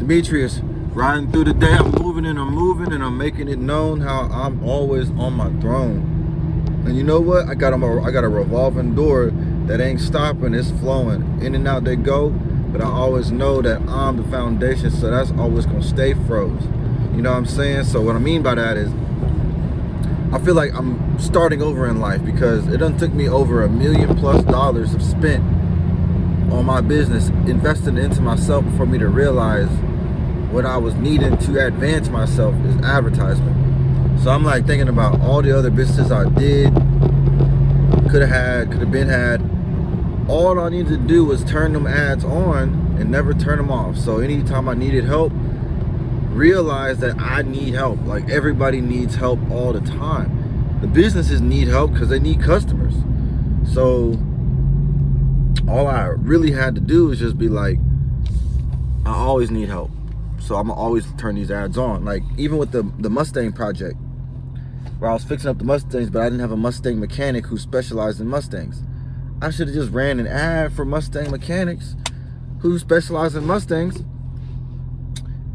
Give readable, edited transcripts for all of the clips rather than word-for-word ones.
Demetrius, riding through the day, I'm moving and I'm making it known how I'm always on my throne. And you know what? I got a revolving door that ain't stopping, it's flowing. In and out they go, but I always know that I'm the foundation, so that's always gonna stay froze. You know what I'm saying? So what I mean by that is, I feel like I'm starting over in life because it done took me over $1 million+ of spent on my business, investing into myself for me to realize what I was needing to advance myself is advertisement. So I'm like thinking about all the other businesses I did, could have been had. All I needed to do was turn them ads on and never turn them off. So anytime I needed help, realize that I need help. Like everybody needs help all the time. The businesses need help because they need customers. So all I really had to do is just be like, I always need help. So I'm gonna always turn these ads on. Like even with the Mustang project, where I was fixing up the Mustangs, but I didn't have a Mustang mechanic who specialized in Mustangs. I should have just ran an ad for Mustang mechanics who specialize in Mustangs,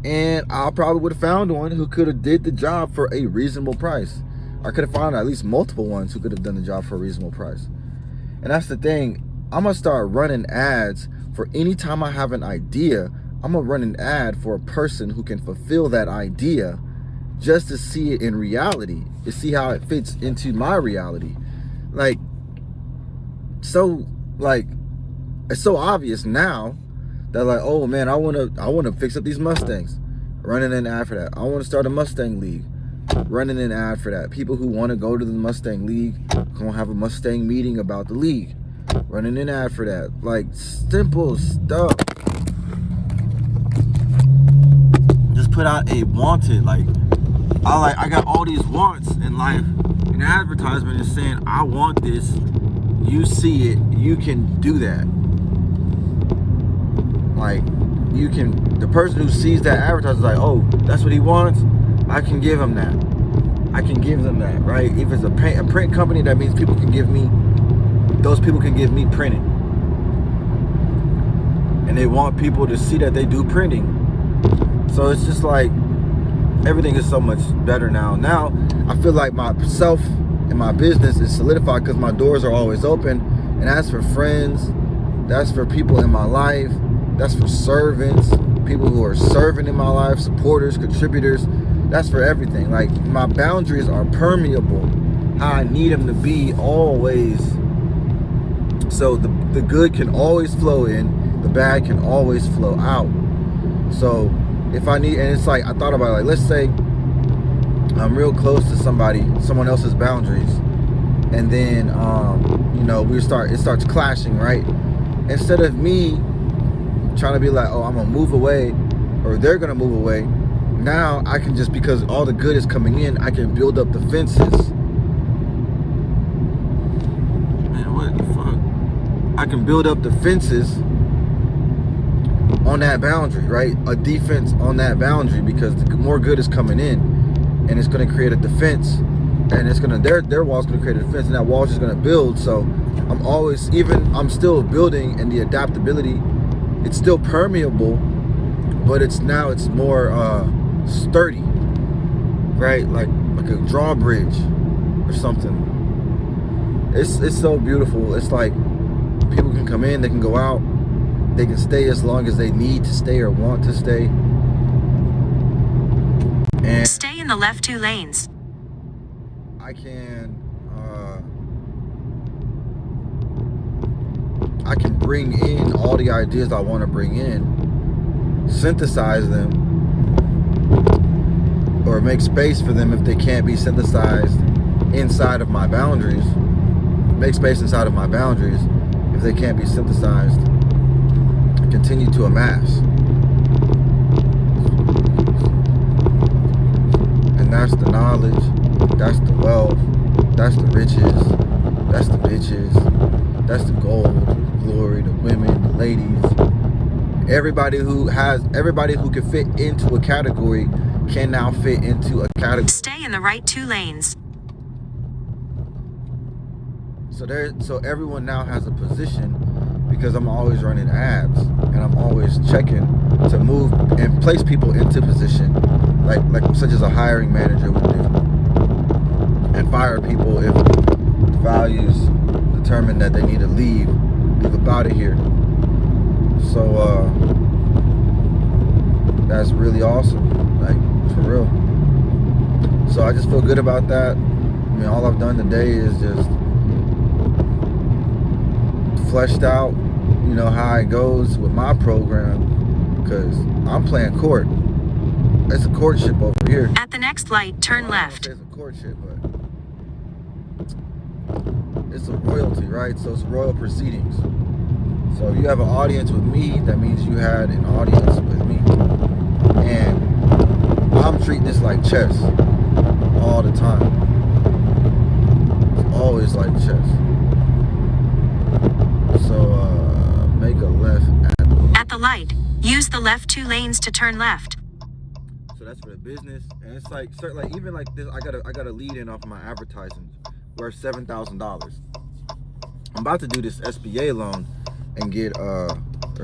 and I probably would have found one who could have did the job for a reasonable price. I could have found at least multiple ones who could have done the job for a reasonable price. And that's the thing. I'm gonna start running ads for any time I have an idea. I'm gonna run an ad for a person who can fulfill that idea, just to see it in reality, to see how it fits into my reality. Like, so like it's so obvious now that like, oh man, I wanna fix up these Mustangs, running an ad for that. I want to start a Mustang league, running an ad for that. People who want to go to the Mustang league gonna have a Mustang meeting about the league, running an ad for that. Like simple stuff. Just put out a wanted. Like I got all these wants in life. An advertisement is saying, I want this. You see it. You can do that. Like you can. The person who sees that advertisement is like, oh, that's what he wants. I can give him that. I can give them that, right? If it's a print company, that means people can give me. Those people can give me printing, and they want people to see that they do printing. So it's just like everything is so much better now. Now I feel like myself and my business is solidified because my doors are always open, and that's for friends, that's for people in my life, that's for servants, people who are serving in my life, supporters, contributors. That's for everything. Like my boundaries are permeable, how I need them to be always. So the good can always flow in, the bad can always flow out. So if I need, and it's like I thought about it, like let's say I'm real close to someone else's boundaries, and then you know it starts clashing, right? Instead of me trying to be like, oh, I'm gonna move away, or they're gonna move away, now I can just, because all the good is coming in, I can build up the fences. Man, what the fuck? I can build up the fences on that boundary, right? A defense on that boundary, because the more good is coming in, and it's going to create a defense, and it's going to their wall's going to create a defense, and that wall's just going to build. So I'm still building, and the adaptability, it's still permeable, but it's more sturdy, right? Like a drawbridge or something. It's so beautiful. It's like people can come in, they can go out, they can stay as long as they need to stay or want to stay. And stay in the left 2 lanes. I can bring in all the ideas I want to bring in, synthesize them, or make space for them if they can't be synthesized inside of my boundaries. Make space inside of my boundaries if they can't be synthesized. Continue to amass. And that's the knowledge, that's the wealth, that's the riches, that's the bitches, that's the gold, the glory, the women, the ladies. Everybody who can fit into a category can now fit into a category. Stay in the right 2 lanes. So everyone now has a position, because I'm always running ads and I'm always checking to move and place people into position, like such as a hiring manager would do, and fire people if the values determine that they need to leave up out of here. So that's really awesome, like for real. So I just feel good about that. I mean, all I've done today is just fleshed out, you know, how it goes with my program, because I'm playing court. It's a courtship over here. At the next light, turn left. It's a courtship, but it's a royalty, right? So it's royal proceedings. So if you have an audience with me, that means you had an audience with me. And I'm treating this like chess all the time. It's always like chess. So make a left at the light. Use the left 2 lanes to turn left. So that's for the business, and it's like even like this. I got a lead in off of my advertising worth $7,000. I'm about to do this SBA loan and get or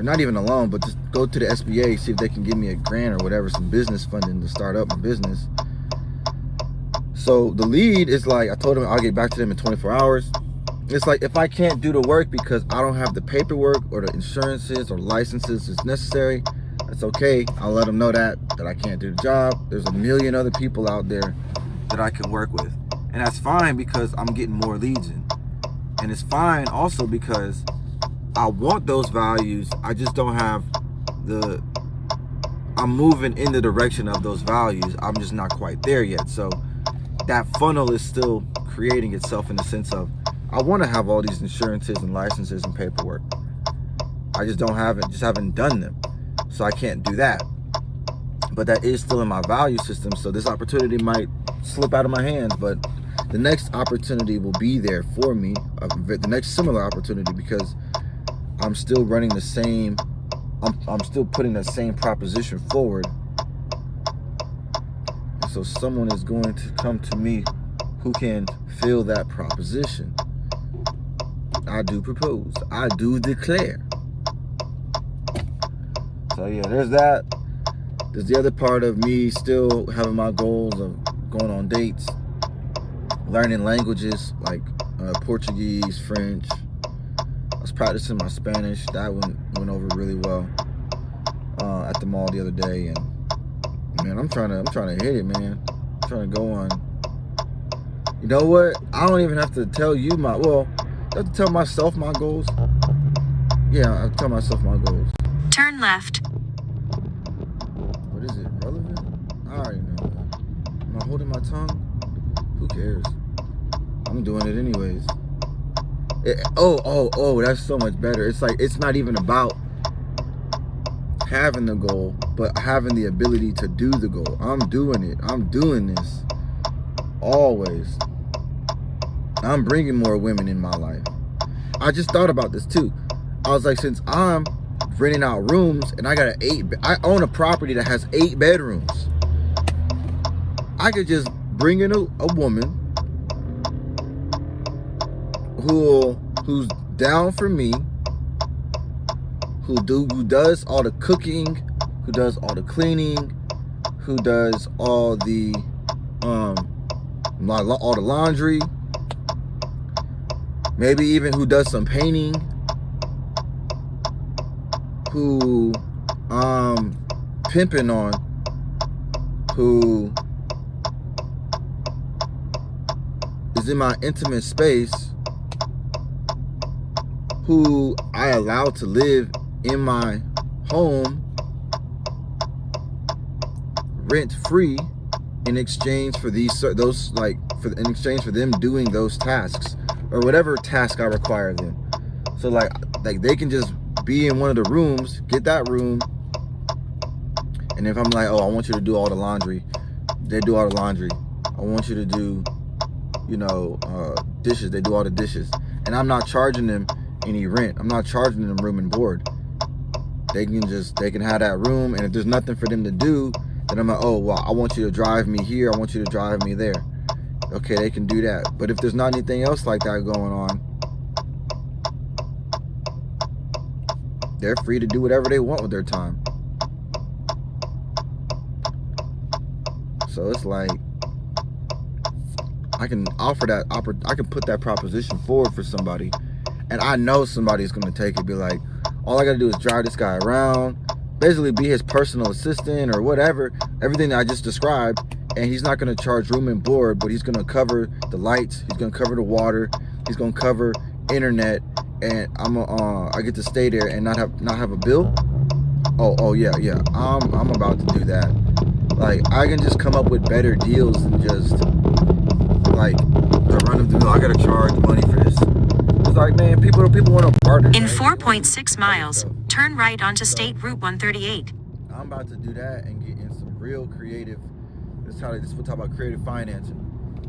not even a loan, but just go to the SBA, see if they can give me a grant or whatever, some business funding to start up a business. So the lead is like, I told them I'll get back to them in 24 hours. It's like, if I can't do the work because I don't have the paperwork or the insurances or licenses that's necessary, that's okay. I'll let them know that I can't do the job. There's a million other people out there that I can work with. And that's fine because I'm getting more leads in. And it's fine also because I want those values. I just don't have I'm moving in the direction of those values. I'm just not quite there yet. So that funnel is still creating itself in the sense of, I want to have all these insurances and licenses and paperwork. I just haven't done them. So I can't do that. But that is still in my value system. So this opportunity might slip out of my hands, but the next opportunity will be there for me, the next similar opportunity, because I'm still running the same, I'm still putting the same proposition forward. And so someone is going to come to me who can fill that proposition. I do propose. I do declare. So yeah, there's that. There's the other part of me still having my goals of going on dates, learning languages like Portuguese, French. I was practicing my Spanish. That went over really well at the mall the other day, and man, I'm trying to hit it, man. I'm trying to go on. You know what? I don't even have to tell you I have to tell myself my goals. Yeah, I have to tell myself my goals. Turn left. What is it? Relevant? I already know that. Am I holding my tongue? Who cares? I'm doing it anyways. That's so much better. It's like, it's not even about having the goal, but having the ability to do the goal. I'm doing it. I'm doing this. Always. I'm bringing more women in my life. I just thought about this too. I was like, since I'm renting out rooms and I own a property that has 8 bedrooms, I could just bring in a woman who's down for me, who does all the cooking, who does all the cleaning, who does all the laundry, maybe even who does some painting, who pimping on, who is in my intimate space, who I allow to live in my home rent free in exchange for in exchange for them doing those tasks or whatever task I require them. So like they can just be in one of the rooms, get that room, and if I'm like, oh, I want you to do all the laundry, they do all the laundry. I want you to do, dishes, they do all the dishes. And I'm not charging them any rent. I'm not charging them room and board. They can have that room, and if there's nothing for them to do, then I'm like, oh, well, I want you to drive me here, I want you to drive me there. Okay, they can do that. But if there's not anything else like that going on, they're free to do whatever they want with their time. So it's like, I can offer that, I can put that proposition forward for somebody, and I know somebody's gonna take it. Be like, all I gotta do is drive this guy around, basically be his personal assistant or whatever, everything that I just described, and he's not gonna charge room and board, but he's gonna cover the lights, he's gonna cover the water, he's gonna cover internet, and I get to stay there and not have a bill. Oh yeah, I'm about to do that. Like, I can just come up with better deals than just like the run of the mill. I gotta charge money for this. It's like, man, people want to barter. In right? 4.6 miles, turn right onto State Route 138. I'm about to do that and get in some real creative. This we'll talk about creative financing.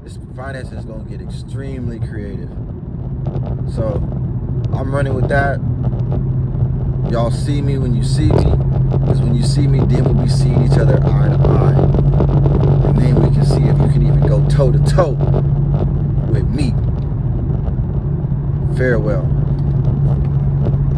This financing is gonna get extremely creative. So I'm running with that. Y'all see me when you see me, because when you see me, then we'll be seeing each other eye to eye, and then we can see if you can even go toe to toe with me. Farewell.